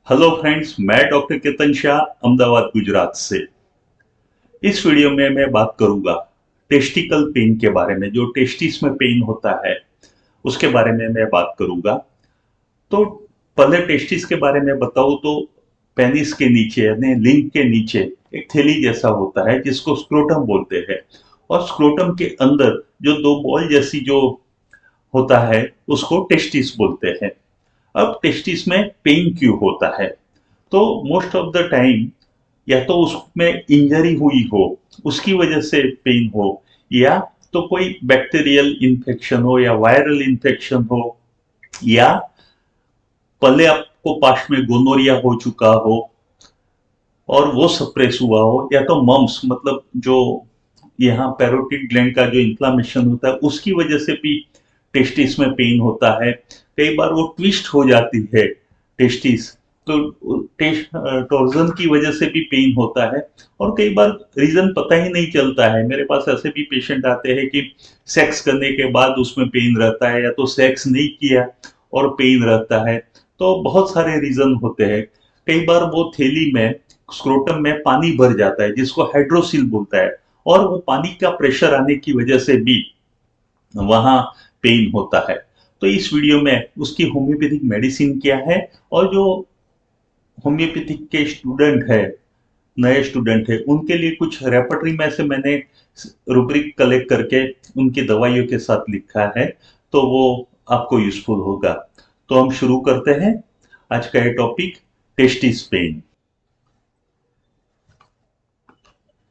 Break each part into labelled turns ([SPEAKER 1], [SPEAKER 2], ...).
[SPEAKER 1] Hello friends, मैं doctor Ketan Shah Ahmedabad Gujarat से। इस वीडियो में मैं बात करूंगा टेस्टिकल पेन के बारे में। जो टेस्टिस में पेन होता है उसके बारे में मैं बात करूंगा। तो पहले टेस्टिस के बारे में बताऊं तो पेनिस के नीचे यानी लिंग के नीचे एक थैली जैसा होता है जिसको स्क्रोटम बोलते हैं। और स्क्रोटम के अंदर जो दो बॉल जैसी जो होता है उसको टेस्टिस बोलते हैं। अब टेस्टिस में पेन क्यों होता है? तो मोस्ट ऑफ द टाइम या तो उसमें इंजरी हुई हो उसकी वजह से पेन हो, या तो कोई बैक्टीरियल इन्फेक्शन हो या वायरल इन्फेक्शन हो, या पहले आपको पास्ट में गोनोरिया हो चुका हो और वो सप्रेस हुआ हो, या तो मम्स मतलब जो यहाँ पैरोटिड ग्लैंड का जो इन्फ्लामेशन होता है उसकी वजह से भी टेस्टिस में पेन होता है। कई बार वो ट्विस्ट हो जाती है टेस्टिस, तो टॉर्जन की वजह से भी पेन होता है। और कई बार रीजन पता ही नहीं चलता है। मेरे पास ऐसे भी पेशेंट आते हैं कि सेक्स करने के बाद उसमें पेन रहता है, या तो सेक्स नहीं किया और पेन रहता है। तो बहुत सारे रीजन होते हैं। कई बार वो थैली में स्क्रोटम में पानी भर जाता है जिसको हाइड्रोसिल बोलता है, और वो पानी का प्रेशर आने की वजह से भी वहां पेन होता है। तो इस वीडियो में उसकी होम्योपैथिक मेडिसिन क्या है, और जो होम्योपैथिक के स्टूडेंट है, नए स्टूडेंट है, उनके लिए कुछ रेपर्टरी में से मैंने रूब्रिक कलेक्ट करके उनकी दवाइयों के साथ लिखा है, तो वो आपको यूजफुल होगा। तो हम शुरू करते हैं आज का ये टॉपिक, टेस्टिस पेन।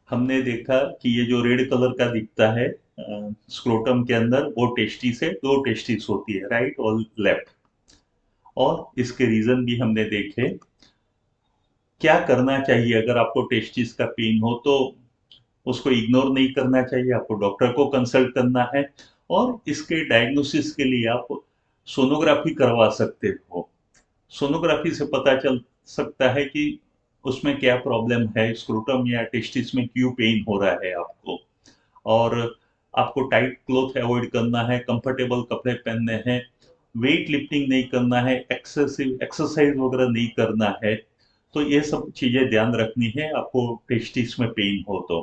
[SPEAKER 1] हमने देखा कि ये जो रेड कलर का दिखता है स्क्रोटम के अंदर, वो टेस्टिस है। दो टेस्टिस होती है, राइट और लेफ्ट। और इसके रीजन भी हमने देखे। क्या करना चाहिए अगर आपको टेस्टिस का पेन हो? तो उसको इग्नोर नहीं करना चाहिए, आपको डॉक्टर को कंसल्ट करना है। और इसके डायग्नोसिस के लिए आप सोनोग्राफी करवा सकते हो। सोनोग्राफी से पता चल सकता है कि उसमें क्या प्रॉब्लम है, स्क्रोटम या टेस्टिस में क्यों पेन हो रहा है आपको। और आपको टाइट क्लोथ अवॉइड करना है, कंफर्टेबल कपड़े पहनने हैं, वेट लिफ्टिंग नहीं करना है, एक्सेसिव एक्सरसाइज वगैरह नहीं करना है। तो ये सब चीजें ध्यान रखनी है आपको टेस्टिस में पेन हो तो।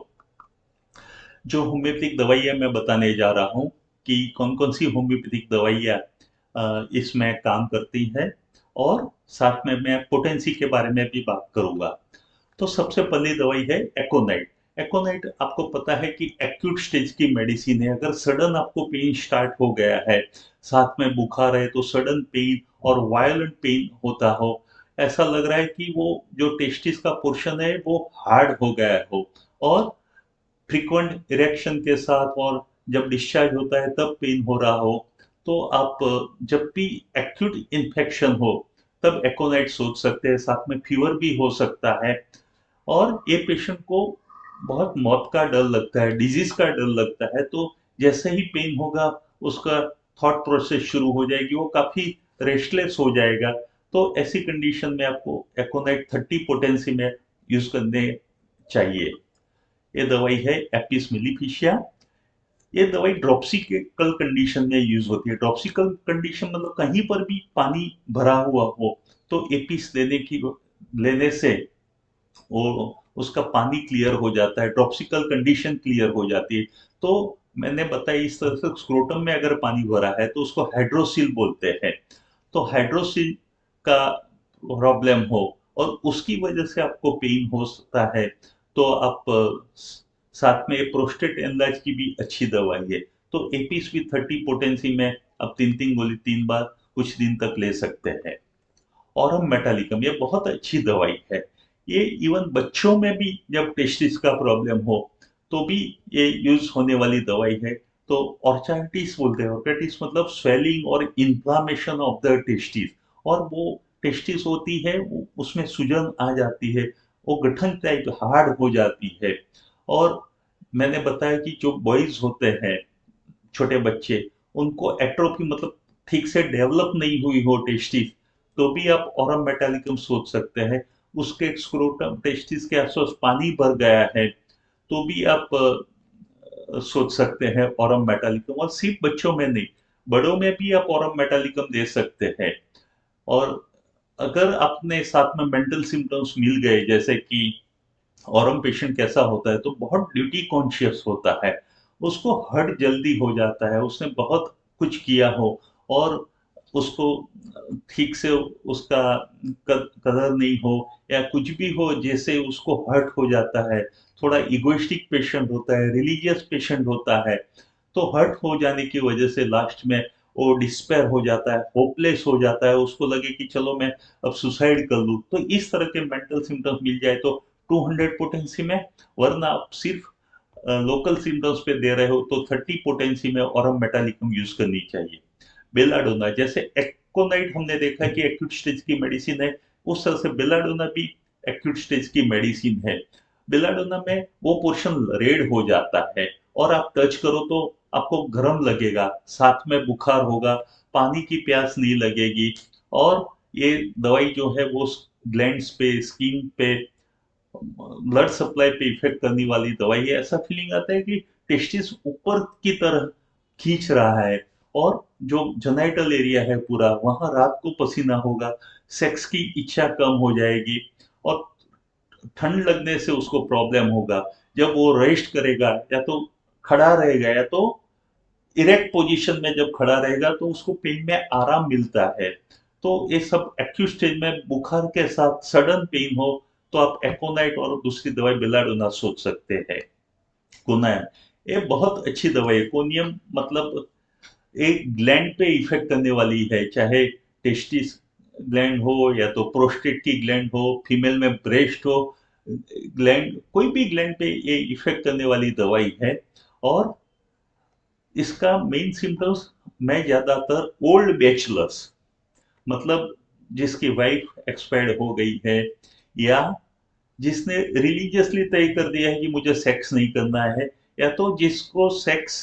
[SPEAKER 1] जो होम्योपैथिक दवाइयाँ मैं बताने जा रहा हूँ कि कौन कौन सी होम्योपैथिक दवाइयाँ इसमें काम करती है, और साथ में मैं पोटेंसी के बारे में भी बात करूंगा। तो सबसे पहली दवाई है एकोनाइट। एकोनाइट आपको पता है कि एक्यूट स्टेज की मेडिसिन है। अगर सडन आपको पेन स्टार्ट हो गया है, साथ में बुखार है, तो सडन पेन और वायलेंट पेन होता हो, ऐसा लग रहा है कि वो जो टेस्टिस का पोर्शन है वो हार्ड हो गया हो, और फ्रीक्वेंट इरेक्शन के साथ, और जब डिस्चार्ज होता है तब पेन हो रहा हो, तो आप जब भी एक्यूट इन्फेक्शन हो तब एकोनाइट सोच सकते हैं। साथ में फीवर भी हो सकता है। और ये पेशेंट को बहुत मौत का डर लगता है, डिजीज का डर लगता है। तो जैसे ही पेन होगा उसका थॉट प्रोसेस शुरू हो जाएगी, वो काफी रेस्टलेस हो जाएगा। तो ऐसी कंडीशन में आपको एकोनाइट 30 पोटेंसी में यूज करने चाहिए। ये दवाई है एपिस मिलीफिशिया। ये दवाई ड्रॉप्सिकल कंडीशन में यूज होती है। ड्रॉप्सिकल कंडीशन मतलब कहीं पर भी पानी भरा हुआ हो, तो एपिस लेने से वो उसका पानी क्लियर हो जाता है, ड्रॉप्सिकल कंडीशन क्लियर हो जाती है। तो मैंने बताया इस तरह से स्क्रोटम में अगर पानी भरा है तो उसको हाइड्रोसिल बोलते हैं। तो हाइड्रोसिल का प्रॉब्लम हो और उसकी वजह से आपको पेन हो सकता है, तो आप साथ में प्रोस्टेट एनलार्ज की भी अच्छी दवाई है। तो एपीस भी 30 पोटेंसी में आप तीन तीन गोली 3 बार कुछ दिन तक ले सकते हैं। और हम मेटालिकम, ये बहुत अच्छी दवाई है। ये इवन बच्चों में भी जब टेस्टिस का प्रॉब्लम हो तो भी ये यूज होने वाली दवाई है। तो ऑर्चाइटिस बोलते हैं। ऑर्चाइटिस मतलब स्वेलिंग और इन्फ्लामेशन ऑफ द टेस्टिस। और वो टेस्टिस होती है, उसमें सूजन आ जाती है, वो गठन टाइप हार्ड हो जाती है। और मैंने बताया कि जो बॉयज होते हैं, छोटे बच्चे, उनको एट्रोफी मतलब ठीक से डेवलप नहीं हुई हो टेस्टिस, तो भी आप ऑरम मेटालिकम सोच सकते हैं। उसके स्क्रोटम टेस्टिस के आसपास पानी भर गया है, तो भी आप सोच सकते हैं ऑरम मेटालिकम। और सिर्फ बच्चों में नहीं, बड़ों में भी आप ऑरम मेटालिकम दे सकते हैं। और अगर अपने साथ में मेंटल सिम्टम्स मिल गए, जैसे कि औरम पेशेंट कैसा होता है, तो बहुत ड्यूटी कॉन्शियस होता है, उसको हर्ट जल्दी हो जाता है, उसने बहुत कुछ किया हो और उसको ठीक से उसका कदर नहीं हो या कुछ भी हो, जैसे उसको हर्ट हो जाता है। थोड़ा इगोइस्टिक पेशेंट होता है, रिलीजियस पेशेंट होता है, तो हर्ट हो जाने की वजह से लास्ट में वो डिस्पेयर हो जाता है, होपलेस हो जाता है, उसको लगे कि चलो मैं अब सुसाइड कर लूं। तो इस तरह के मेंटल सिम्टम्स मिल जाए तो 200 पोटेंसी में, वरना आप सिर्फ लोकल सिम्टम्स पे दे रहे हो तो 30 पोटेंसी में ऑरम मेटालिकम यूज करनी चाहिए। बेलाडोना, जैसे एक्कोनाइट हमने देखा कि एक्यूट स्टेज की मेडिसिन है, उस तरह से बेलाडोना भी एक्यूट स्टेज की मेडिसिन है। बेलाडोना में वो पोर्शन रेड हो जाता है और आप टच करो तो आपको गर्म लगेगा, साथ में बुखार होगा, पानी की प्यास नहीं लगेगी। और ये दवाई जो है वो ग्लैंड्स पे, स्किन पे, ब्लड सप्लाई पे इफेक्ट करने वाली दवाई है। ऐसा फीलिंग आता है कि टेस्टिस ऊपर की तरह खींच रहा है, और जो जेनाइटल एरिया है पूरा, वहां रात को पसीना होगा, सेक्स की इच्छा कम हो जाएगी, और ठंड लगने से उसको प्रॉब्लम होगा। जब वो रेस्ट करेगा, या तो खड़ा रहेगा, या तो इरेक्ट पोजीशन में जब खड़ा रहेगा, तो उसको पेन में आराम मिलता है। तो ये सब एक्यूट स्टेज में बुखार के साथ सडन पेन हो, तो आप एकोनाइट और दूसरी दवाई बेलाडोना सोच सकते हैं। कोनायम, ये बहुत अच्छी दवाई है। कोनियम मतलब एक ग्लैंड पे इफेक्ट करने वाली है, चाहे टेस्टिस ग्लैंड हो या तो प्रोस्टेट की ग्लैंड हो, फीमेल में ब्रेस्ट हो, ग्लैंड, कोई भी ग्लैंड पे ये इफेक्ट करने वाली दवाई है। और इसका मेन सिम्टम्स मैं ज्यादातर ओल्ड बैचलर्स, मतलब जिसकी वाइफ एक्सपायर्ड हो गई है, या जिसने रिलीजियसली तय कर दिया है कि मुझे सेक्स नहीं करना है, या तो जिसको सेक्स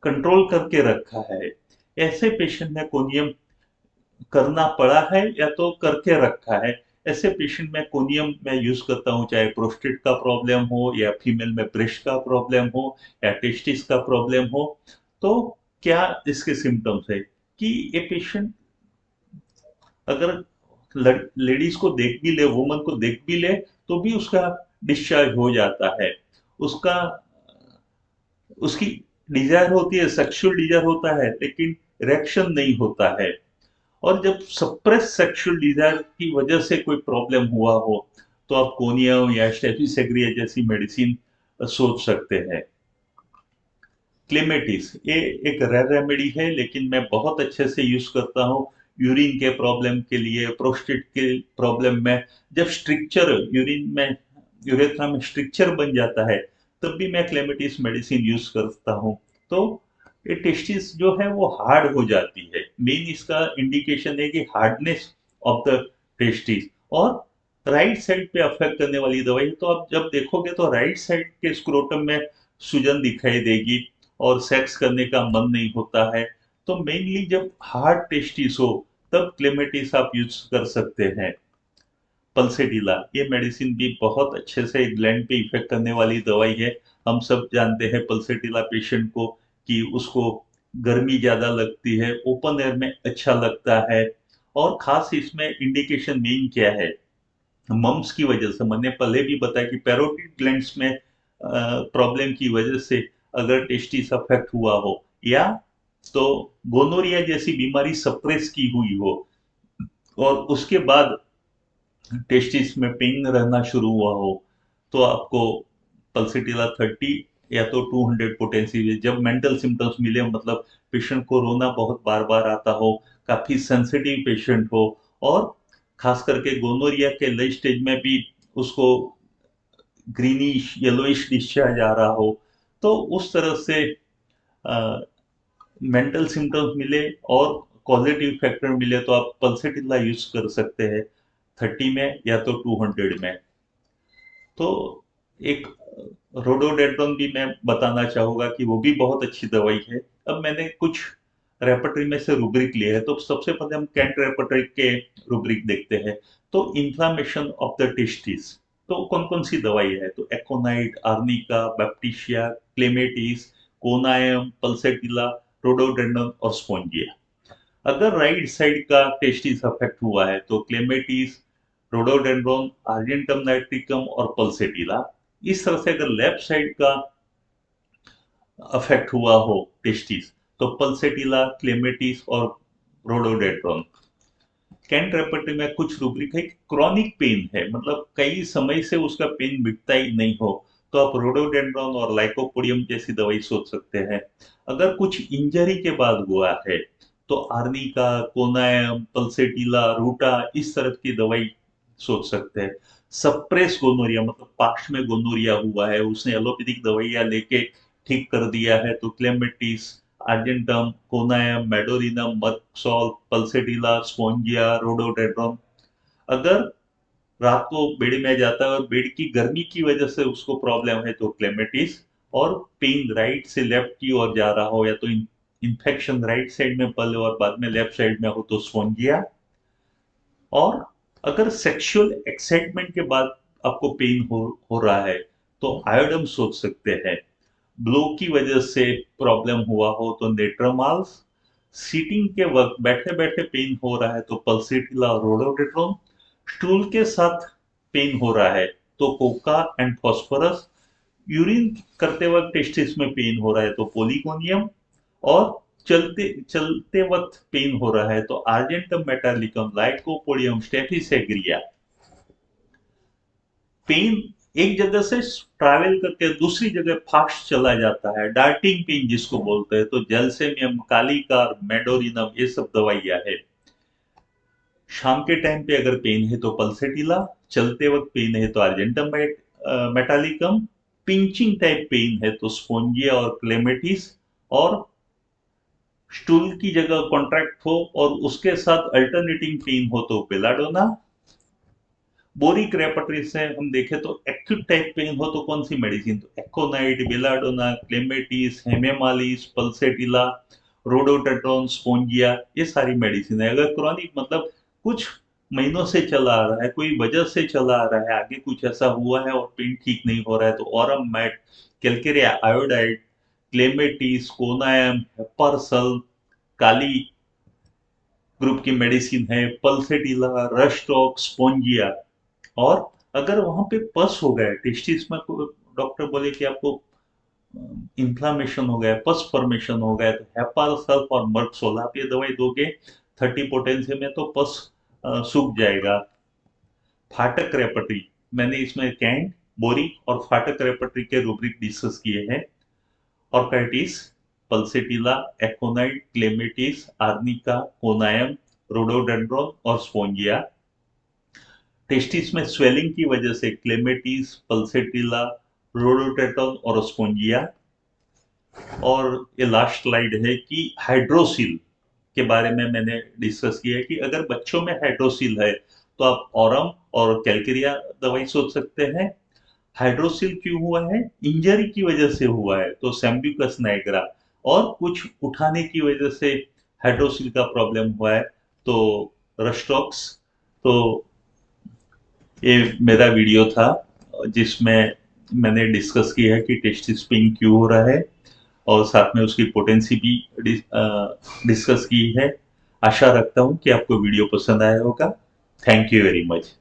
[SPEAKER 1] कंट्रोल करके रखा है, ऐसे पेशेंट में कोनियम करना पड़ा है या तो करके रखा है। ऐसे पेशेंट में कोनियम मैं यूज करता हूँ, चाहे प्रोस्टेट का प्रॉब्लम हो, या फीमेल में ब्रेस्ट का प्रॉब्लम हो, या टेस्टिस का प्रॉब्लम हो। तो क्या इसके सिम्टम्स है कि ये पेशेंट अगर लेडीज को देख भी ले, वुमन को देख भी ले, तो भी उसका डिस्चार्ज हो जाता है। उसका उसकी डिजायर होती है, सेक्सुअल डिजायर होता है, लेकिन इरेक्शन नहीं होता है। और जब सप्रेस सेक्सुअल डिजायर की वजह से कोई प्रॉब्लम हुआ हो, तो आप कोनियम या स्टेफिसेग्रिया जैसी मेडिसिन सोच सकते हैं। क्लेमेटिस, ये एक रेयर रेमेडी है, लेकिन मैं बहुत अच्छे से यूज करता हूँ यूरिन के प्रॉब्लम के लिए, प्रोस्टेट के प्रॉब्लम में। जब स्ट्रिक्चर यूरिन में, यूरेथ्रा में स्ट्रिक्चर बन जाता है, तब भी मैं क्लेमेटिस मेडिसिन यूज करता हूँ। तो ये टेस्टिस जो है वो हार्ड हो जाती है, मेन इसका इंडिकेशन है कि हार्डनेस ऑफ द टेस्टिस। और राइट साइड पे अफेक्ट करने वाली दवाई, तो आप जब देखोगे तो राइट साइड के स्क्रोटम में सूजन दिखाई देगी, और सेक्स करने का मन नहीं होता है। तो मेनली जब हार्ड टेस्टिस हो, तब क्लेमेटिस आप यूज कर सकते हैं। पल्सेटिला, ये मेडिसिन भी बहुत अच्छे से ग्लैंड पे इफेक्ट करने वाली दवाई है। हम सब जानते हैं पल्सेटिला पेशेंट को कि उसको गर्मी ज्यादा लगती है, ओपन एयर में अच्छा लगता है। और खास इसमें इंडिकेशन मेन क्या है, मम्स की वजह से, मैंने पहले भी बताया कि पैरोटिड ग्लैंड्स में प्रॉब्लम की वजह से अगर टेस्टिस अफेक्ट हुआ हो, या तो गोनोरिया जैसी बीमारी सप्रेस की हुई हो, और उसके बाद टेस्टिस में पेन रहना शुरू हुआ हो, तो आपको पल्सिटिला 30 या तो 200 पोटेंसी, जब मेंटल सिम्टम्स मिले, मतलब पेशेंट को रोना बहुत बार बार आता हो, काफी सेंसिटिव पेशेंट हो, और खास करके गोनोरिया के लेट स्टेज में भी उसको ग्रीनिश येलोइश डिस्चार्ज आ रहा हो, तो उस तरह से मेंटल सिम्टम्स मिले और पॉजिटिव फैक्टर मिले, तो आप पल्सेटिला यूज कर सकते हैं 30 में या तो 200 में। तो एक रोडोडेड्रोन भी मैं बताना चाहूंगा कि वो भी बहुत अच्छी दवाई है। अब मैंने कुछ रेपर्टरी में से रूब्रिक लिए है, तो सबसे पहले हम कैंट रेपर्टरी के रूब्रिक देखते हैं। तो इन्फ्लामेशन ऑफ द टेस्टिस, तो कौन कौन सी दवाई है, तो एकोनाइट, आर्निका, बैप्टिशिया, क्लेमेटिस, कोनायम, पल्सेटिला, रोडोडेंड्रन और स्पोंजिया। अगर राइट साइड का टेस्टिस अफेक्ट हुआ है तो क्लेमेटिस, रोडोडेंड्रोन, आर्जेंटम नाइट्रिकम और पल्सेटिला। इस तरह से अगर लेफ्ट साइड का अफेक्ट हुआ हो टेस्टिस तो पल्सेटिला, क्लेमेटिस और रोडोडेंड्रोन। कैंट रेपर्टरी में कुछ रूब्रिक है, क्रॉनिक पेन है, मतलब कई समय से उसका पेन मिटता ही नहीं हो, तो आप रोडोडेंड्रोन और लाइकोपोडियम जैसी दवाई सोच सकते हैं। अगर कुछ इंजरी के बाद हुआ है तो आर्निका, कोनायम, पल्सेटिला, रूटा इस तरह की दवाई सोच सकते हैं। सप्रेस गोनोरिया, मतलब पास्ट में गोनोरिया हुआ है, उसने एलोपैथिक दवाइयां लेके ठीक कर दिया है, तो clematis, argentum, conium, medorrhinum, merc sol, pulsatilla, spongia, rhododendron. अगर रात को बेड में जाता है और बेड की गर्मी की वजह से उसको प्रॉब्लम है तो क्लेमेटिस, और पेन राइट से लेफ्ट की ओर जा रहा हो या तो इन्फेक्शन राइट साइड में पहले और बाद में लेफ्ट साइड में हो तो स्पोंजिया। और अगर सेक्सुअल एक्साइटमेंट के बाद आपको पेन हो रहा है तो आयोडम सोच सकते हैं। ब्लो की वजह से प्रॉब्लम हुआ हो तो नेट्रामाल। सीटिंग के वक्त बैठे बैठे पेन हो रहा है तो पल्सेटिला और रोडोडेंड्रोन। स्टूल के साथ पेन हो रहा है तो कोका एंड फॉस्फोरस। यूरिन करते वक्त टेस्टिस में पेन हो रहा है तो पोलिगोनियम। और चलते चलते वक्त पेन हो रहा है तो argentum metallicum, lycopodium, staphysagria. Pain एक जगह से ट्रैवल करके दूसरी जगह फास्ट चला जाता है, डार्टिंग पेन जिसको बोलते हैं, तो जेल्सेमियम, कालीकार, मेडोरिनम ये सब दवाइयां है। शाम के टाइम पे अगर पेन है तो पल्सेटिला, चलते वक्त पेन है तो argentum metallicum, pinching type pain है तो स्पोंजिया और क्लेमेटिस, और स्टूल की जगह कॉन्ट्रैक्ट हो और उसके साथ अल्टरनेटिंग पेन हो तो बेलाडोना। बोरिक रेपर्टरी से हम देखें तो एक्यूट टाइप पेन हो तो कौन सी मेडिसिन, तो एक्कोनाइट, बेलाडोना, क्लेमेटिस, हेमेमालिस, पल्सेटिला, रोडोटेट्रोन, स्पोंजिया, ये सारी मेडिसिन है। अगर क्रॉनिक मतलब कुछ महीनों से चला आ रहा है, कोई वजह से चला आ रहा है, आगे कुछ ऐसा हुआ है और पेन ठीक नहीं हो रहा है, तो aurum met, calcarea iodide, clematis, conium, hepar sulph, kali group की मेडिसिन है, पल्सेटिला, रस्टॉक, स्पोंजिया। और अगर वहां पे पस हो गया टेस्टिस में, डॉक्टर बोले कि आपको इन्फ्लामेशन हो गया, पस फॉर्मेशन हो गया, तो हेपार सल्फ और मर्कसोल आप ये दवाई दोगे 30 पोटेंशियम में तो पस सूख जाएगा। फाटक रेपर्टरी, मैंने इसमें कैंट, बोरिक और फाटक रेपर्टरी के रूब्रिक डिस्कस किए हैं। Orchitis, pulsatilla, aconite, clematis, arnica, conium, rhododendron और स्पोंजिया। टेस्टिस में स्वेलिंग की वजह से क्लेमेटिस, पल्सेटिला, रोडोटेटन और स्पोंजिया। और ये लास्ट स्लाइड है कि हाइड्रोसिल के बारे में मैंने डिस्कस किया है कि अगर बच्चों में हाइड्रोसिल है तो आप ऑरम और कैलकेरिया दवाई सोच सकते हैं। हाइड्रोसिल क्यों हुआ है, इंजरी की वजह से हुआ है तो सैम्ब्यूकस नाइग्रा, और कुछ उठाने की वजह से हाइड्रोसिल का प्रॉब्लम हुआ है तो रस्टॉक्स। तो ये मेरा वीडियो था जिसमें मैंने डिस्कस किया है कि टेस्टिस पिंक क्यों हो रहा है और साथ में उसकी पोटेंसी भी डिस्कस की है। आशा रखता हूँ कि आपको वीडियो पसंद आया होगा। Thank you very much.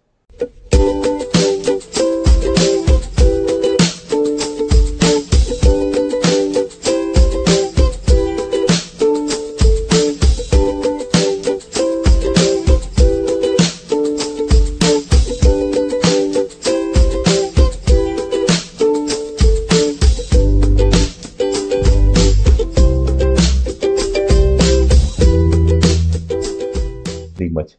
[SPEAKER 1] Very much.